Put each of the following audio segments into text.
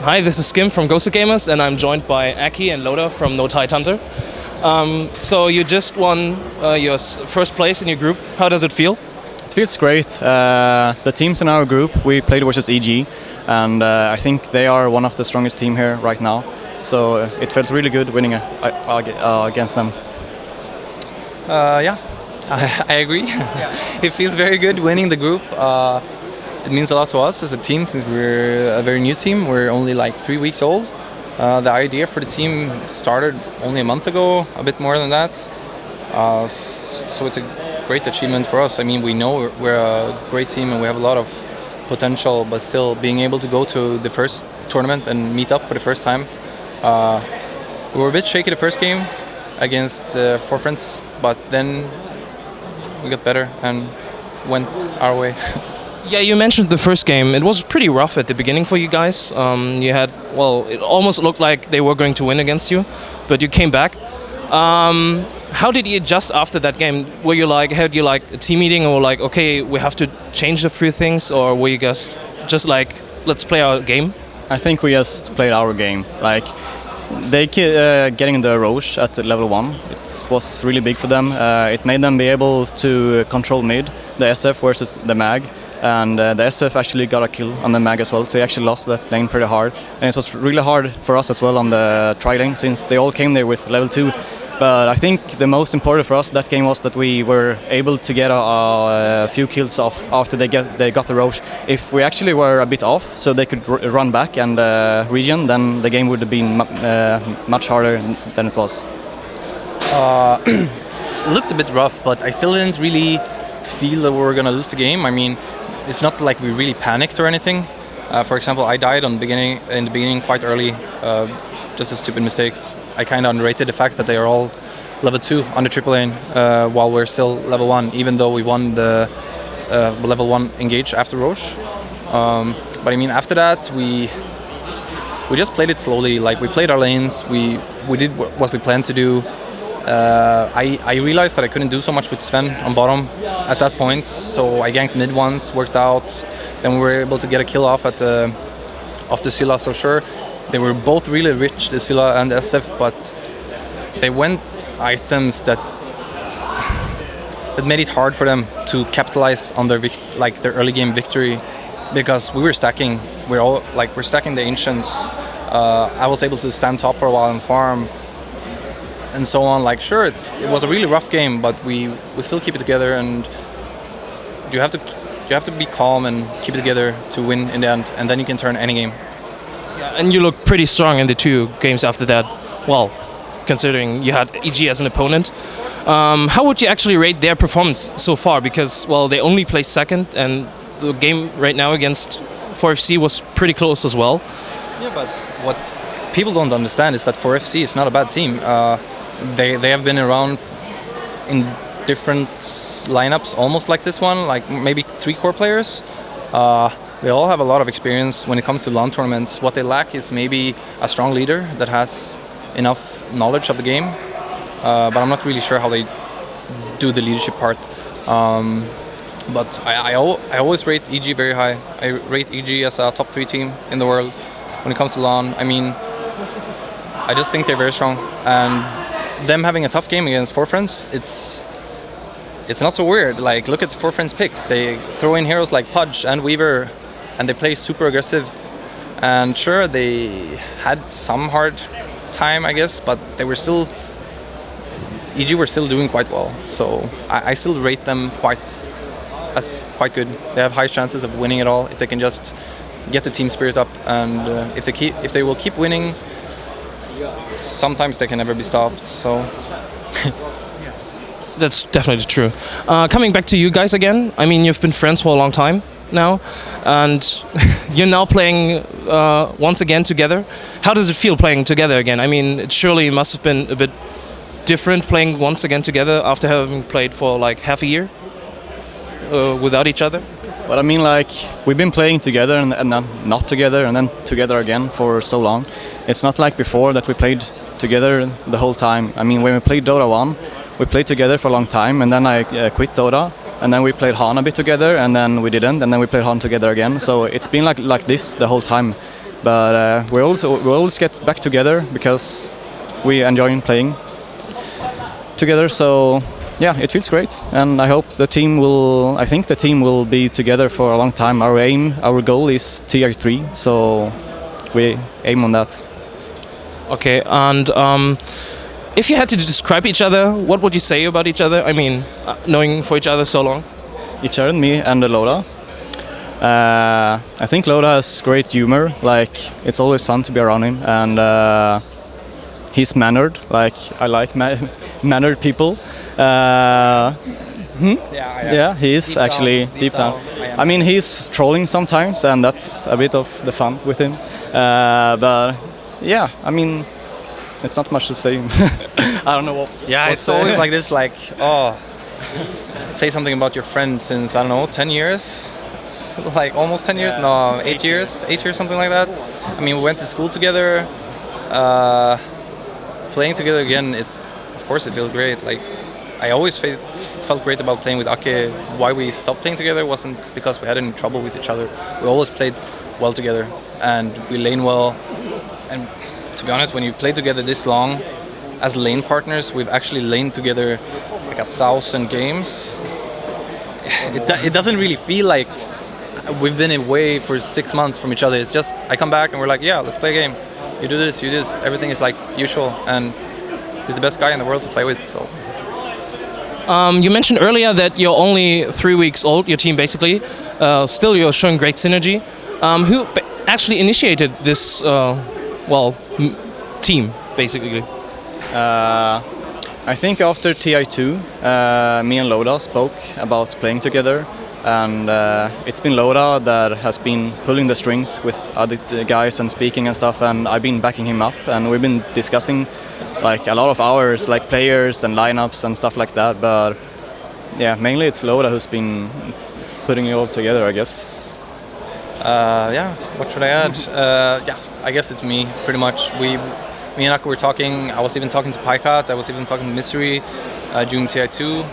Hi, this is Skim from Ghost Gamers, and I'm joined by Akke and Loda from No Tide Hunter. So you just won your first place in your group. How does it feel? It feels great. The teams in our group, we played versus EG, and I think they are one of the strongest team here right now. So it felt really good winning against them. Yeah, I agree. It feels very good winning the group. It means a lot to us as a team since we're a very new team. We're only like 3 weeks old. The idea for the team started only a month ago, a bit more than that. So it's a great achievement for us. I mean, we know we're a great team and we have a lot of potential, but still being able to go to the first tournament and meet up for the first time. We were a bit shaky the first game against 4Friends, but then we got better and went our way. Yeah, you mentioned the first game. It was pretty rough at the beginning for you guys. You had, well, it almost looked like they were going to win against you, but you came back. How did you adjust after that game? Were you like, had you like a team meeting or like, okay, we have to change a few things, or were you guys just like, let's play our game? I think we just played our game. Like they getting the Roche at level 1. It was really big for them. It made them be able to control mid, the SF versus the Mag. And the SF actually got a kill on the Mag as well, so he actually lost that lane pretty hard. And it was really hard for us as well on the tri lane, since they all came there with level 2. But I think the most important for us that game was that we were able to get a few kills off after they got the Roche. If we actually were a bit off, so they could run back and regen, then the game would have been much harder than it was. It looked a bit rough, but I still didn't really feel that we were going to lose the game. I mean, it's not like we really panicked or anything. For example, I died in the beginning quite early, just a stupid mistake. I kind of underrated the fact that they are all level 2 on the triple lane while we're still level 1, even though we won the level 1 engage after Roche. But I mean, after that, we just played it slowly. Like, we played our lanes, we did what we planned to do. I realized that I couldn't do so much with Sven on bottom at that point, so I ganked mid once, worked out, then we were able to get a kill off the Scylla. So sure, they were both really rich, the Scylla and the SF, but they went items that made it hard for them to capitalize on their their early game victory, because we were stacking. We're stacking the Ancients. I was able to stand top for a while and farm, and so on. Like, sure, it was a really rough game, but we still keep it together, and you have to be calm and keep it together to win in the end, and then you can turn any game. Yeah, and you looked pretty strong in the 2 games after that. Well, considering you had EG as an opponent. How would you actually rate their performance so far? Because, well, they only placed second, and the game right now against 4FC was pretty close as well. Yeah, but what people don't understand is that 4FC is not a bad team. They have been around in different lineups, almost like this one, like maybe 3 core players. They all have a lot of experience when it comes to LAN tournaments. What they lack is maybe a strong leader that has enough knowledge of the game. But I'm not really sure how they do the leadership part. But I always rate EG very high. I rate EG as a top 3 team in the world when it comes to LAN. I mean, I just think they're very strong. And them having a tough game against 4Friends, it's not so weird. Like, look at 4Friends picks. They throw in heroes like Pudge and Weaver, and they play super aggressive. And sure, they had some hard time, I guess, but they were still, EG were still doing quite well. So I still rate them quite good. They have high chances of winning it all if they can just get the team spirit up, and if they will keep winning, sometimes they can never be stopped. So. That's definitely true. Coming back to you guys again, I mean, you've been friends for a long time now, and you're now playing once again together. How does it feel playing together again? I mean, it surely must have been a bit different playing once again together after having played for like half a year without each other. But I mean, like, we've been playing together and then not together and then together again for so long. It's not like before that we played together the whole time. I mean, when we played Dota 1, we played together for a long time, and then I quit Dota, and then we played Han a bit together, and then we didn't, and then we played Han together again. So it's been like this the whole time. But we always get back together because we enjoy playing together. So yeah, it feels great, and I hope the team will. I think the team will be together for a long time. Our goal is Tier 3, so we aim on that. Okay, and if you had to describe each other, what would you say about each other? I mean, knowing for each other so long. Each other, me and Loda. I think Loda has great humor. Like, it's always fun to be around him, and he's mannered. Like, I like mannered people. Yeah, he is actually deep down. I mean, he's trolling sometimes, and that's a bit of the fun with him. But yeah, I mean, it's not much to say. I don't know what. Yeah, it's always like this, like, oh, say something about your friend since, I don't know, 10 years? It's like almost 10 years? No, 8 years? 8 years, something like that. I mean, we went to school together. Playing together again, of course it feels great. Like, I always felt great about playing with Akke. Why we stopped playing together wasn't because we had any trouble with each other. We always played well together, and we lane well. And to be honest, when you play together this long, as lane partners, we've actually laned together like 1,000 games. It doesn't really feel like we've been away for 6 months from each other. It's just, I come back and we're like, yeah, let's play a game. You do this, you do this. Everything is like usual, and he's the best guy in the world to play with. So. You mentioned earlier that you're only 3 weeks old, your team basically. Still, you're showing great synergy. Who actually initiated this, team, basically? I think after TI2, me and Loda spoke about playing together, and it's been Loda that has been pulling the strings with other guys and speaking and stuff, and I've been backing him up, and we've been discussing like a lot of hours, like players and lineups and stuff like that. But yeah, mainly it's Loda who's been putting it all together, I guess. Yeah, what should I add? Yeah, I guess it's me, pretty much. Me and Akke were talking. I was even talking to Pycat. I was even talking to Mystery during TI2,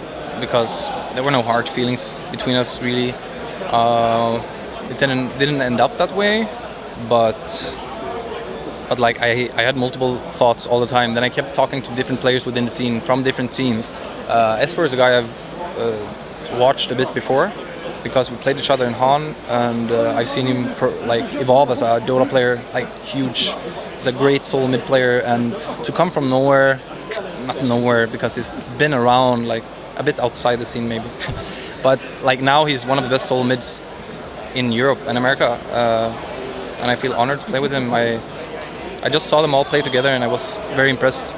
because there were no hard feelings between us, really. It didn't end up that way, but like I had multiple thoughts all the time. Then I kept talking to different players within the scene from different teams. S4 is a guy I've watched a bit before, because we played each other in Han, and I've seen him evolve as a Dota player, like huge. He's a great solo mid player, and to come from nowhere, not nowhere because he's been around like a bit outside the scene maybe, but like now he's one of the best solo mids in Europe and America, and I feel honored to play with him. I just saw them all play together, and I was very impressed.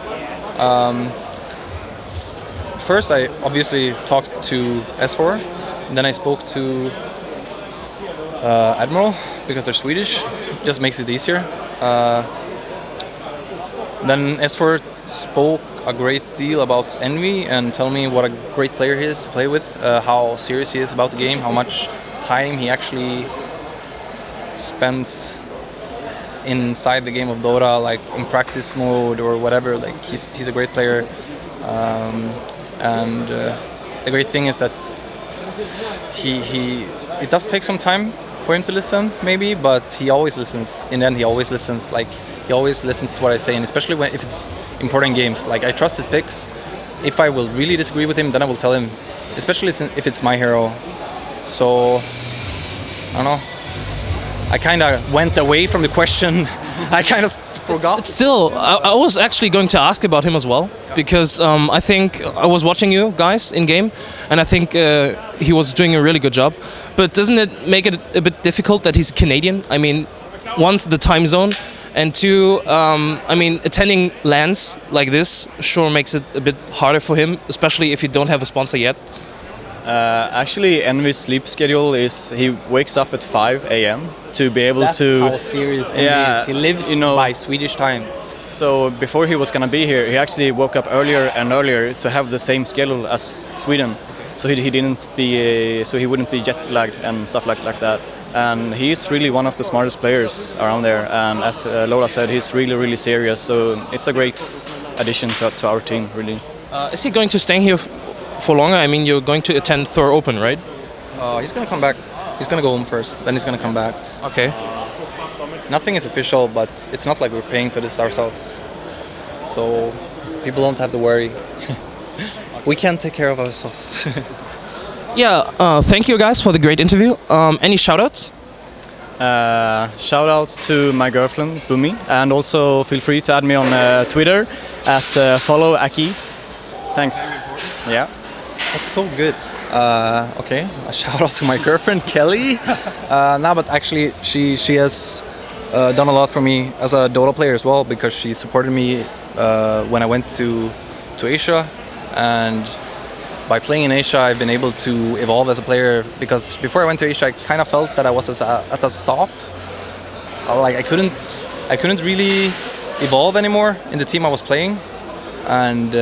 First, I obviously talked to S4. Then I spoke to Admiral, because they're Swedish. It just makes it easier. Then S4 spoke a great deal about Envy and tell me what a great player he is to play with, how serious he is about the game, how much time he actually spends inside the game of Dota, like in practice mode or whatever. Like he's a great player, and the great thing is that it does take some time for him to listen, maybe, but he always listens. In the end, he always listens. Like, he always listens to what I say, and especially if it's important games. Like, I trust his picks. If I will really disagree with him, then I will tell him, especially if it's my hero. So, I don't know. I kind of went away from the question. I kind of forgot. Still, I was actually going to ask about him as well, because I think I was watching you guys in game, and I think he was doing a really good job. But doesn't it make it a bit difficult that he's Canadian? I mean, once the time zone, and two, I mean, attending LANs like this sure makes it a bit harder for him, especially if you don't have a sponsor yet. Actually, Envy's sleep schedule is he wakes up at 5 a.m. to be able That's to. How serious Envy is. He lives by Swedish time. So before he was gonna be here, he actually woke up earlier and earlier to have the same schedule as Sweden. So he wouldn't be jet lagged and stuff like that. And he's really one of the smartest players around there. And as Loda said, he's really serious. So it's a great addition to our team, really. Is he going to stay here for longer? I mean, you're going to attend Thor Open, right? He's gonna come back. He's gonna go home first, then he's gonna come back. Okay. nothing is official, but it's not like we're paying for this ourselves. So people don't have to worry. We can take care of ourselves. Yeah, thank you guys for the great interview. Any shoutouts? Shout outs to my girlfriend, Bumi, and also feel free to add me on Twitter at follow Akke. Thanks. Yeah. That's so good. Okay, a shout out to my girlfriend Kelly. No, but actually she has done a lot for me as a Dota player as well, because she supported me when I went to Asia, and by playing in Asia I've been able to evolve as a player, because before I went to Asia I kind of felt that I was at a stop. Like I couldn't really evolve anymore in the team I was playing, and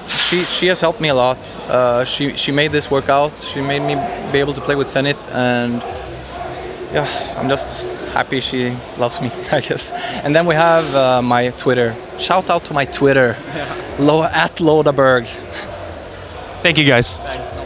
she has helped me a lot. She made this work out. She made me be able to play with Zenith, and yeah, I'm just happy she loves me, I guess. And then we have my Twitter. Shout out to my Twitter, at Lodaberg. Thank you guys. Thanks.